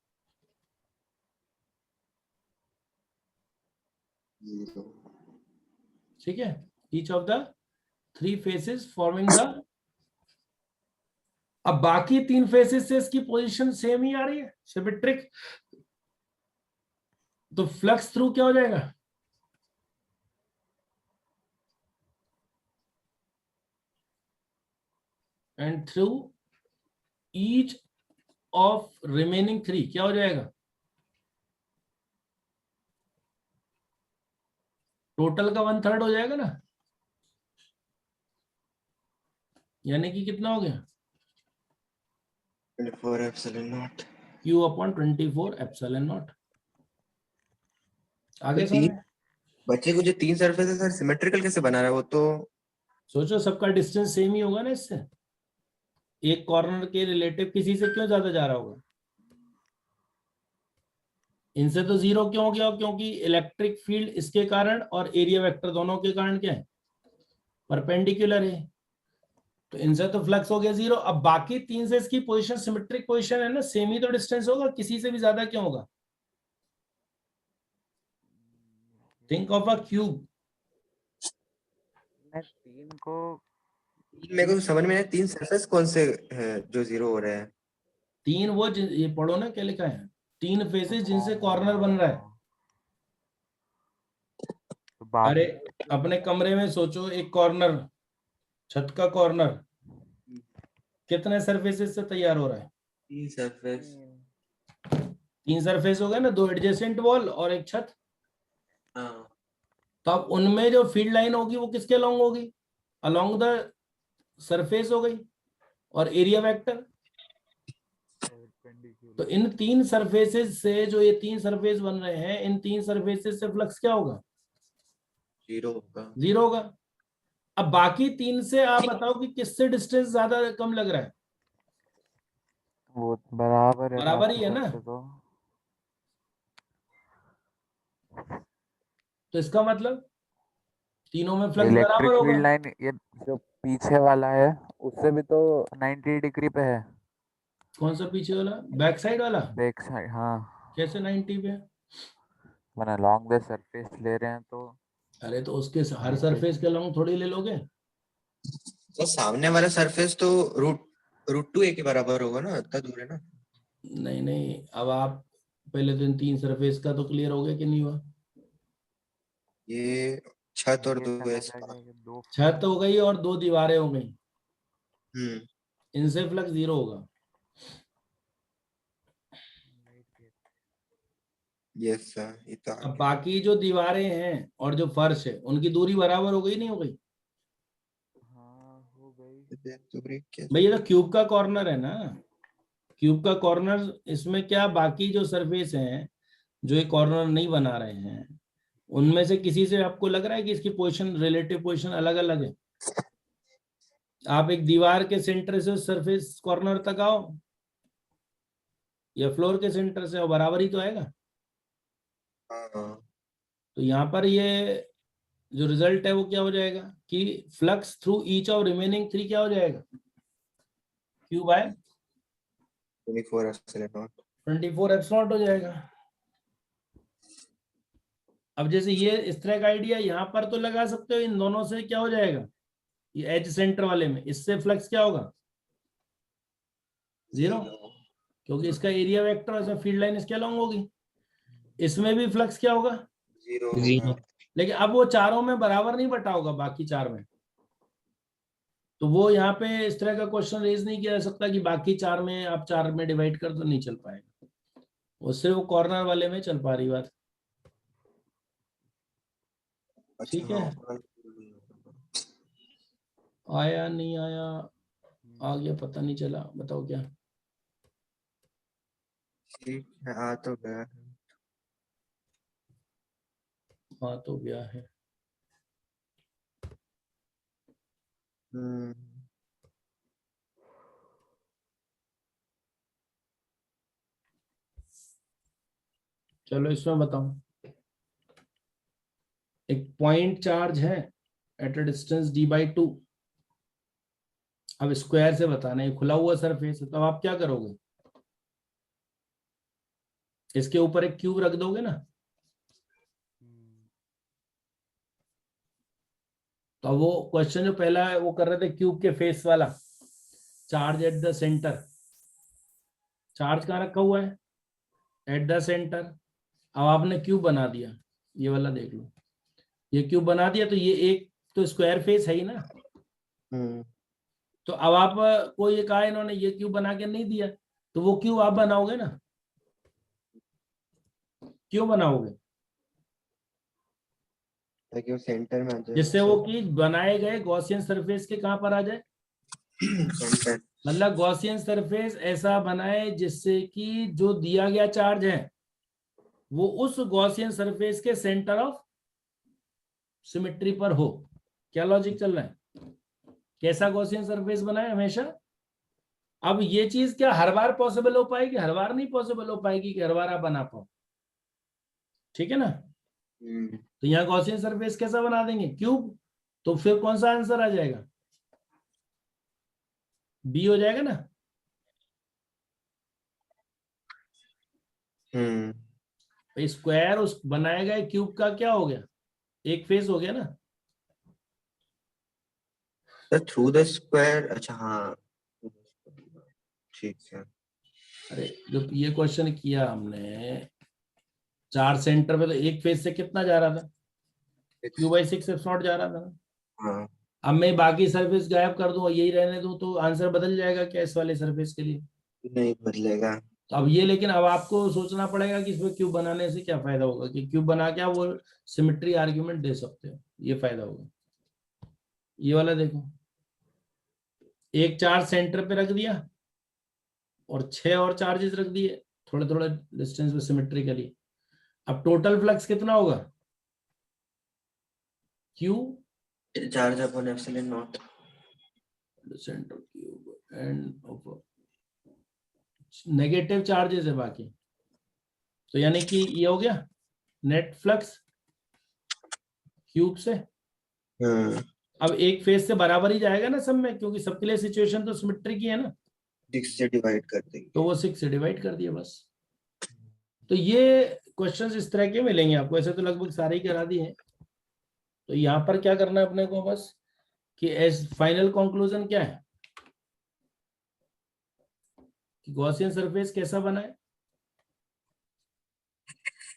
ठीक है, each of the three faces forming the. अब बाकी तीन फेसेस से इसकी पोजीशन सेम ही आ रही है, सिमेट्रिक। तो फ्लक्स थ्रू क्या हो जाएगा? And through each of remaining three क्या हो जाएगा? टोटल का 1/3 हो जाएगा ना। यानी कि कितना हो गया? 24 epsilon not Q upon 24 epsilon not. आगे तीन समझ? बच्चे को जो तीन सरफेस है सर, सिमेट्रिकल कैसे बना रहा है वो तो? सोचो सबका डिस्टेंस सेम ही होगा ना इससे। एक कॉर्नर के रिलेटिव किसी से क्यों ज्यादा जा रहा होगा? इनसे तो जीरो क्यों हो गया? क्योंकि इलेक्ट्रिक फील्ड इसके कारण और एरिया वेक्टर दोनों के कारण क्या है? परपेंडिकुलर है। तो इनसे तो फ्लक्स हो गया जीरो। अब बाकी तीन से इसकी पोजीशन सिमेट्रिक पोजीशन है ना, सेम ही तो डिस्टेंस होगा, किसी से भी ज्यादा क्यों होगा? Think of a cube. मैं 3 को मेरे को समझ में नहीं आया, तीन सरफेस कौन से है जो जीरो हो रहे हैं? तीन वो ये पढ़ो ना क्या लिखा है, तीन फेसेस जिनसे कॉर्नर बन रहा है। तो बाकी अरे अपने कमरे में सोचो, एक कॉर्नर, छत का कॉर्नर कितने सरफेसेस से तैयार हो रहा है? तीन सरफेस। तीन सरफेस हो गए ना, दो एडजेसेंट वॉल और एक छत। हाँ, तो अब उनमें जो फील्ड लाइन होगी वो किसके अलोंग होगी? अलोंग द सरफेस हो गई। और एरिया वेक्टर, तो इन तीन सरफेसेस से जो ये तीन सरफेस बन रहे हैं, इन तीन सरफेसेस से फ्लक्स क्या होगा? जीरो होगा। जीरो होगा। अब बाकी तीन से आप बताओ कि किससे डिस्टेंस ज्यादा कम लग रहा है? वो बराबर है बराबर बाकी ही है ना। सबसे तो इसका मतलब तीनों में फ्लक्स इलेक्ट्रिक बराबर होगा। फील्ड लाइन ये जो पीछे वाला है उससे भी तो 90 डिग्री पे है। कौन सा पीछे वाला? बैक साइड वाला? बैक साइड हाँ, कैसे 90 पे? मैंने लॉन्ग द सरफेस ले रहे हैं तो अरे तो उसके हर 90 सरफेस के लॉन्ग थोड़ी ले लोगे। तो सामने वाला सरफेस तो रूट 2a के बराबर होगा ना, इतना दूर है ना। नहीं नहीं, अब आप पहले तो इन तीन सरफेस का तो क्लियर हो गया कि नहीं हुआ? ये छत और ये दो समझ आ इसका। गया कि दो छत हो गई और दो दीवारें हो गई, हम्म। इनसे फ्लक्स जीरो होगा। यस सर, ये तो आ अब गया। बाकी जो दीवारें हैं और जो फर्श है उनकी दूरी बराबर हो गई नहीं हो गई? हाँ हो गई। तो ब्रेक क्या? भाई ये तो क्यूब का कॉर्नर है ना। क्यूब का कॉर्नर, इसमें क्या बाकी जो सरफेस हैं जो ये कॉर्नर नहीं बना रहे हैं, उनमें से किसी से आपको लग रहा है कि इसकी पोजीशन, रिलेटिव पोजीशन अलग अलग है? आप एक दीवार के सेंटर से उस सरफेस कॉर्नर तक आओ या फ्लोर के सेंटर से, और बराबर ही तो आएगा। हाँ, तो यहाँ पर ये जो रिजल्ट है वो क्या हो जाएगा कि flux through each of remaining three क्या हो जाएगा? Q by 24 epsilon naught. 24 epsilon हो जाएगा। अब जैसे ये इस तरह का आइडिया यहाँ पर तो लगा सकते हो, इन दोनों से क्या हो जाएगा? ये एज सेंटर वाले में, इससे फ्लक्स क्या होगा? 0, क्योंकि इसका एरिया वेक्टर है, फील्ड लाइन इसके अलॉन्ग होगी। इसमें भी फ्लक्स क्या होगा? 0 लेकिन अब वो चारों में बराबर नहीं बटा होगा, बाकी 4 में। तो वो यहाँ पे इस तरह का क्वेश्चन रेज नहीं किया जा सकता कि बाकी 4 में आप 4 में डिवाइड कर दो, नहीं चल पाएगा। वो सिर्फ वो कॉर्नर वाले में चल पा रही बात। ठीक है, आया नहीं आया, आ गया पता नहीं चला, बताओ क्या? ठीक है, आ तो गया। हाँ तो गया है। हम्म, चलो इसमें बताओ, एक पॉइंट चार्ज है एट अ डिस्टेंस d/2। अब स्क्वायर से बताना है, खुला हुआ सरफेस है, तो आप क्या करोगे? इसके ऊपर एक क्यूब रख दोगे ना। तो अब वो क्वेश्चन जो पहला है वो कर रहे थे क्यूब के फेस वाला, charge at the centre. Charge कहाँ रखा हुआ है? At the centre. अब आपने क्यूब बना दिया, ये वाला देख लो, ये क्यूब बना दिया, तो ये एक तो स्क्वायर फेस है ही ना। तो अब आप को ये कहा इन्होंने ये क्यूब बना के नहीं दिया, तो वो क्यूब आप बनाओगे ना। क्यों बनाओगे? ताकि वो सेंटर में आ जाए। जिससे वो कि बनाए गए गॉसियन सरफेस के कहां पर आ जाए? सेंटर। मतलब गॉसियन सरफेस ऐसा बनाए जिससे कि जो दिया गया चार्ज है वो उस गॉसियन सरफेस के सेंटर ऑफ सिमेट्री पर हो। क्या लॉजिक चल रहा है? कैसा गॉसियन सरफेस बनाए हमेशा। अब ये चीज क्या हर बार पॉसिबल हो पाएगी? हर बार नहीं पॉसिबल हो पाएगी कि हर बार आप बना पाओ, ठीक है ना। तो यहाँ गॉसियन सरफेस कैसा बना देंगे? क्यूब। तो फिर कौन सा आंसर आ जाएगा? बी हो जाएगा ना। स्क्वायर उस बनाए गए क्यूब का क्या हो गया? एक फेस हो गया ना। Through the square. अच्छा हाँ, ठीक है। अरे जब ये क्वेश्चन किया हमने 4 सेंटर पे, तो एक फेस से कितना जा रहा था? q/6 एप्सिलॉन जा रहा था ना। हाँ, अब मैं बाकी सरफेस गायब कर दूं और यही रहने दूं तो आंसर बदल जाएगा क्या इस वाले सरफेस के लिए? नहीं बदलेगा। तो अब ये, लेकिन अब आपको सोचना पड़ेगा कि इसमें क्यूब बनाने से क्या फायदा होगा, कि क्यूब बना के आप वो सिमेट्री आर्ग्यूमेंट दे सकते हो, ये फायदा होगा। ये वाला देखो, एक चार्ज सेंटर पे रख दिया और 6 और चार्जेस रख दिए थोड़े थोड़े डिस्टेंस पे सिमेट्री के लिए। अब टोटल फ्लक्स कितना होगा? Q charge upon epsilon not centre cube end of negative charges है बाकी। तो यानी कि ये हो गया नेट फ्लक्स क्यूब से। अब एक फेज से बराबर ही जाएगा ना सब में, क्योंकि सबके लिए सिचुएशन तो सिमेट्री की है ना। 6 से डिवाइड कर देंगे, तो वो 6 से डिवाइड कर दिया बस। तो ये क्वेश्चंस इस तरह के मिलेंगे आपको, ऐसे तो लगभग सारे ही करा दिए हैं। तो यहाँ पर क्या करना है अपने को बस, कि एज फाइनल कंक्लूजन क्या है कि गॉसियन सरफेस कैसा बना है।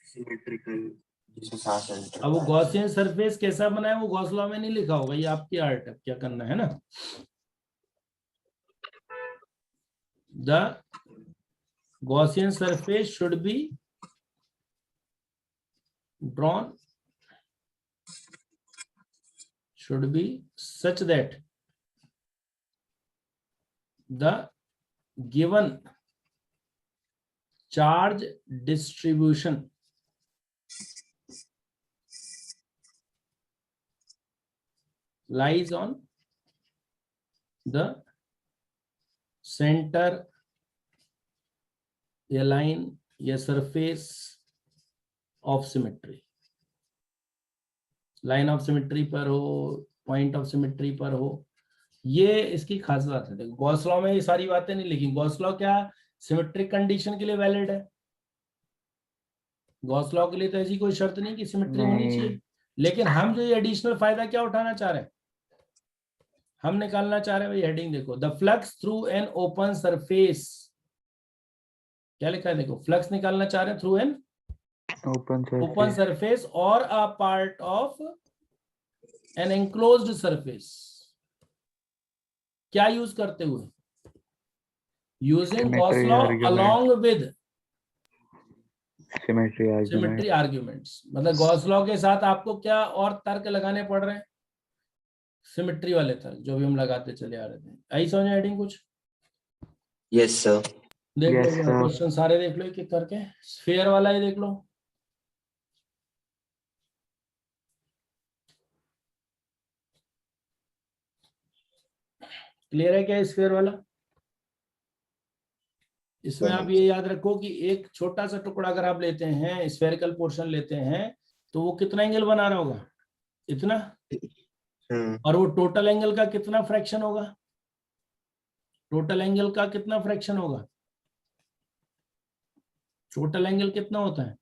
सिमेट्रिकल, जिसमें 7 सेंटर। अब वो गॉसियन सरफेस कैसा बना है वो गॉस लॉ में नहीं लिखा होगा, ये आपकी आर्ट है, क्या करना है ना। The Gaussian surface should be drawn, should be such that the given charge distribution lies on the center या लाइन या surface of symmetry. Line of symmetry पर हो, पॉइंट ऑफ सिमेट्री पर हो, ये इसकी खास बात है। देखो गॉस लॉ में ये सारी बातें नहीं लिखी। गॉस लॉ क्या सिमेट्रिक कंडीशन के लिए वैलिड है। गॉस लॉ के लिए तो ऐसी कोई शर्त नहीं कि सिमेट्री होनी चाहिए। लेकिन हम जो ये एडिशनल फायदा क्या उठाना चाह रहे हैं हम निकालना चाह रहे हैं भाई, हेडिंग देखो, the flux through an open surface, क्या लिखा है देखो, फ्लक्स निकालना चाह रहे हैं थ्रू एन ओपन सरफेस और a part of an enclosed surface, क्या यूज करते हुए, using Gauss law along with symmetry arguments. मतलब गॉस लॉ के साथ आपको क्या और तर्क लगाने पड़ रहे हैं, सिमेट्री वाले तर्क जो भी हम लगाते चले आ रहे थे। आई समझ में हेडिंग कुछ? Yes sir. देख Yes, लो sir. क्वेश्चन सारे देख लो एक एक करके, स्फीयर वाला ही देख लो। क्लियर है क्या स्फीयर वाला? इसमें आप ये याद रखो कि एक छोटा सा टुकड़ा अगर आप लेते हैं, स्फेरिकल पोर्शन लेते हैं, तो वो कितना एंगल बना रहा होगा, इतना, और वो टोटल एंगल का कितना फ्रैक्शन होगा, टोटल एंगल का कितना फ्रैक्शन होगा, टोटल एंगल कितना होता है,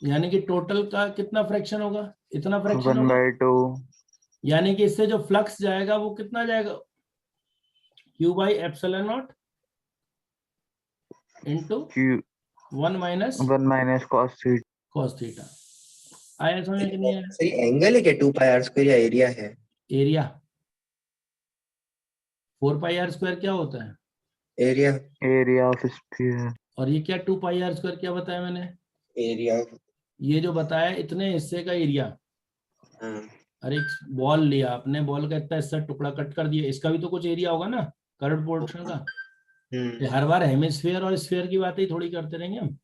यानी कि टोटल का कितना फ्रैक्शन होगा, इतना फ्रैक्शन होगा, 1/2 यानी कि इससे जो फ्लक्स जाएगा वो कितना जाएगा, Q by epsilon naught into Q 1 minus 1 minus cos theta. cos theta। आया समझ में कि नहीं आया? सही एंगल है क्या 2 पाई आर स्क्वायर या एरिया है? एरिया 4 पाई आर स्क्वायर क्या होता है, एरिया। Area of sphere. और ये क्या 2 पाई आर स्क्वायर क्या बताया मैंने, एरिया। ये जो बताया इतने हिस्से का एरिया। अरे एक बॉल लिया आपने, बॉल का इतना हिस्सा टुकड़ा कट कर दिया, इसका भी तो कुछ एरिया होगा ना, कर्व पोर्शन का। ये हर बार हेमिस्फीयर और स्फीयर की बातें ही थोड़ी करते रहेंगे हम।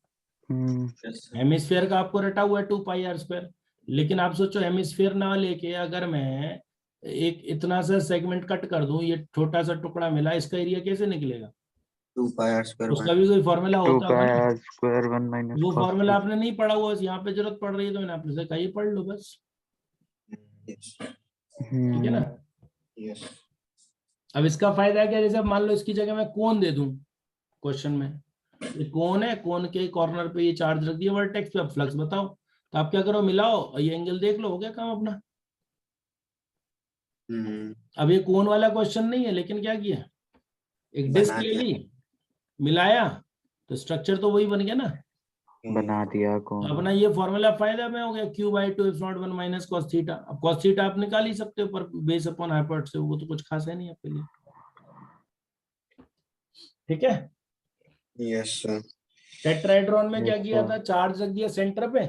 हेमिस्फीयर का आपको रटा हुआ है 2 पाई आर स्क्वायर, लेकिन आप सोचो हेमिस्फीयर ना लेके अगर मैं एक इतना सा सेगमेंट कट कर दूं, ये छोटा सा टुकड़ा मिला, इसका एरिया कैसे निकलेगा, 2 पाई आर स्क्वायर। उसका भी कोई फॉर्मूला 2 होता होगा pi ना, r square 1 minus वो cos फॉर्मूला theta. आपने नहीं पढ़ा हुआ, यहाँ पे जरूरत पड़ रही है तो मैंने आपसे कहा ये पढ़ लो बस, ठीक है ना। यस। अब इसका फायदा है क्या, जैसे मान लो इसकी जगह मैं कोन दे दूं, क्वेश्चन में ये कोन है, कोन के कॉर्नर पे ये चार्ज रख दिया वर्टेक्स पे, अब फ्लक्स बताओ, तो आप क्या करो, मिलाओ और ये एंगल देख लो, हो गया काम अपना। अब ये कोन वाला क्वेश्चन नहीं है, लेकिन क्या किया, एक डिस्क ले ली, मिलाया, तो स्ट्रक्चर तो वही बन गया ना, बना दिया कौन। अपना ये फॉर्मूला फायदा में हो गया, Q by 2 epsilon 1 minus cos theta. अब cos थीटा आप निकाल ही सकते हो, पर बेस अपॉन हाइपोटेनस से वो तो कुछ खास है नहीं आपके लिए, ठीक है। Yes sir. टेट्राहेड्रॉन में क्या Yes, किया sir. था, चार्ज रख दिया सेंटर पे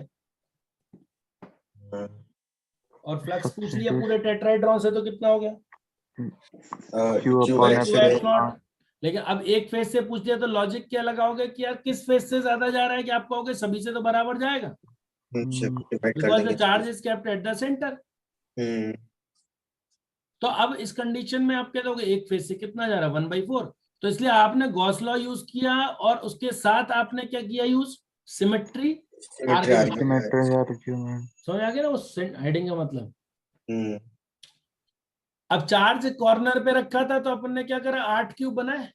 और फ्लक्स पूछ लिया पूरे टेट्राहेड्रॉन से, तो कितना हो गया, Q upon epsilon. लेकिन अब एक फेज से पूछ लिया तो लॉजिक क्या लगाओगे कि यार किस फेज से ज्यादा जा रहा है, कि आप कहोगे सभी से तो बराबर जाएगा, because the charge is kept at the centre. तो अब इस कंडीशन में आप क्या दोगे, एक फेज से कितना जा रहा है 1/4, तो इसलिए आपने गॉस लॉ यूज किया और उसके साथ आपने क्या किया use, symmetry argument. Symmetry argument. समझ आ गया ना उस हेडिंग का मतलब। अब चार्ज कॉर्नर पे रखा था तो अपन ने क्या करा, 8 क्यूब बनाए,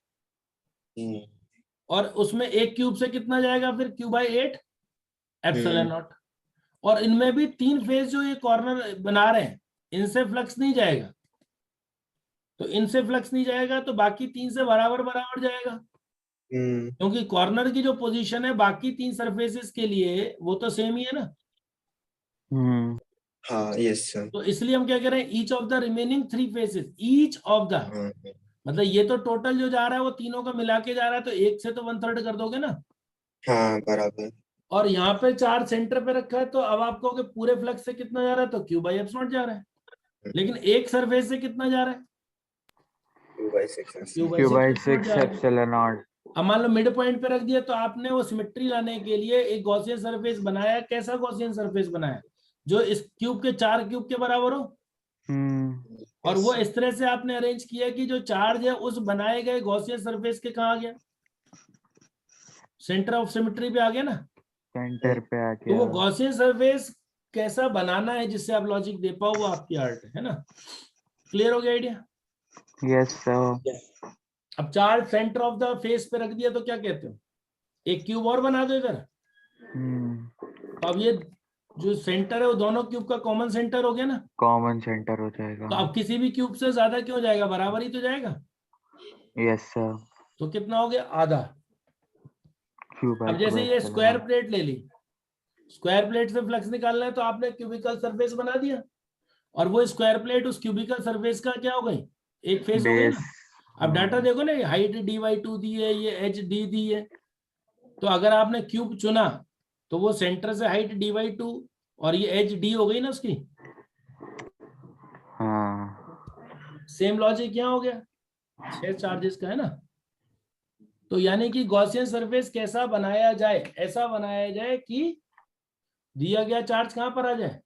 और उसमें एक क्यूब से कितना जाएगा फिर, Q by 8 एप्सिलॉन नॉट, और इनमें भी 3 फेज जो ये कॉर्नर बना रहे हैं, इनसे फ्लक्स नहीं जाएगा, तो इनसे फ्लक्स नहीं जाएगा तो बाकी 3 से बराबर बराबर जाएगा, क्योंकि कॉर्नर की जो पोजीशन है बाकी 3 सरफेसेस के लिए वो तो सेम ही है ना। हाँ यस सर। तो इसलिए हम क्या कह रहे हैं, each of the remaining 3 faces, each of the, मतलब ये तो टोटल जो जा रहा है वो तीनों का मिला के जा रहा है, तो एक से तो 1/3 कर दोगे ना। हाँ बराबर। और यहाँ पे चार्ज सेंटर पे रखा है, तो अब आप कहोगे पूरे फ्लक्स से कितना जा रहा है, तो Q by epsilon जा रहा है, लेकिन एक सरफेस से कितना जा रहा है, Q by Q by 6 6 epsilon naught. अब मान लो मिड पॉइंट पे रख दिया, तो आपने वो सिमेट्री लाने के लिए एक गॉसियन सरफेस बनाया। कैसा गॉसियन सरफेस बनाया, जो इस क्यूब के 4 क्यूब के बराबर हो, और वो इस तरह से आपने अरेंज किया कि जो चार्ज है उस बनाए गए गॉसियन सरफेस के कहाँ आ गया, सेंटर ऑफ सिमेट्री पे आ गया ना। सेंटर पे आ तो वो गया. गॉसियन सरफेस कैसा बनाना है जिससे आप लॉजिक दे पाओ, वो आपकी आर्ट है ना। क्लियर हो गया आइडिया? Yes sir. अब charge centre of the face पे रख दिया तो क्या कहते हो, एक क्यूब और बना दो इधर। तो अब ये जो सेंटर है वो दोनों क्यूब का कॉमन सेंटर हो गया ना, कॉमन सेंटर हो जाएगा। तो अब किसी भी क्यूब से ज्यादा क्यों जाएगा, बराबर ही तो जाएगा। Yes sir. तो कितना हो गया, आधा। क्यूब अब जैसे ये स्क्वायर प्लेट ले ली, स्क्वायर प्लेट से फ्लक्स निकालना है तो आपने क्यूबिकल सरफेस बना दिया, और वो स्क्वायर प्लेट उस क्यूबिकल सरफेस का क्या हो गई, एक फेस हो गई बेस। ना। अब डाटा देखो ना, हाइट dy2 दी है, ये एच डी दी है, तो अगर आपने क्यूब चुना तो वो सेंटर से हाइट dy2 और ये एच डी हो गई ना उसकी। हाँ सेम लॉजिक यहाँ हो गया, 6 चार्जेस का है ना। तो यानी कि गॉसियन सरफेस कैसा बनाया जाए, ऐसा बनाया जाए कि दिया गया चार्ज कहाँ पर आ जाए,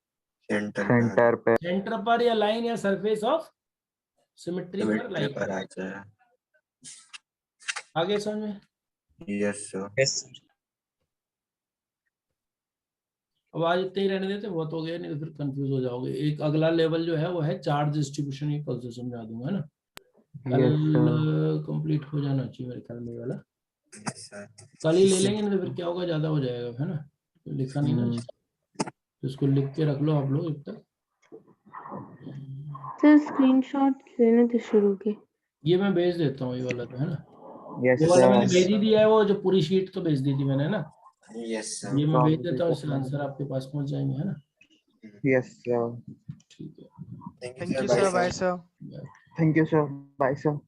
सेंटर पे। सेंटर पर या लाइन या सरफेस ऑफ सिमेट्री पर लाई पर आ जाए। आगे समझ में। Yes sir. Yes sir. अब आज इतने ही रहने देते, बहुत हो गया, नहीं तो फिर कंफ्यूज हो जाओगे। एक अगला लेवल जो है वो है चार्ज डिस्ट्रीब्यूशन, ये कल से समझा दूंगा, है ना। Yes sir. कल कंप्लीट हो जाना चाहिए मेरे ख्याल में ये वाला। Yes sir. कल ही ले लेंगे, नहीं तो फिर क्या होगा, ज्यादा हो जाएगा, है ना। लिखा नहीं ना, तो इसको लिख के रख लो आप लोग जब तक। सर स्क्रीनशॉट लेने थे शुरू के। ये मैं भेज देता हूँ, ये वाला तो है ना, यस वो वाला मैंने सर। भेज ही दिया है, वो जो पूरी शीट तो भेज दी थी मैंने, है ना। यस ये सर। मैं भेज देता हूँ, इससे आंसर आपके पास पहुंच जाएंगे, है ना। Yes sir. ठीक है, thank Thank you you, sir. sir. Bye Bye, sir. sir. Thank you sir. Bye sir.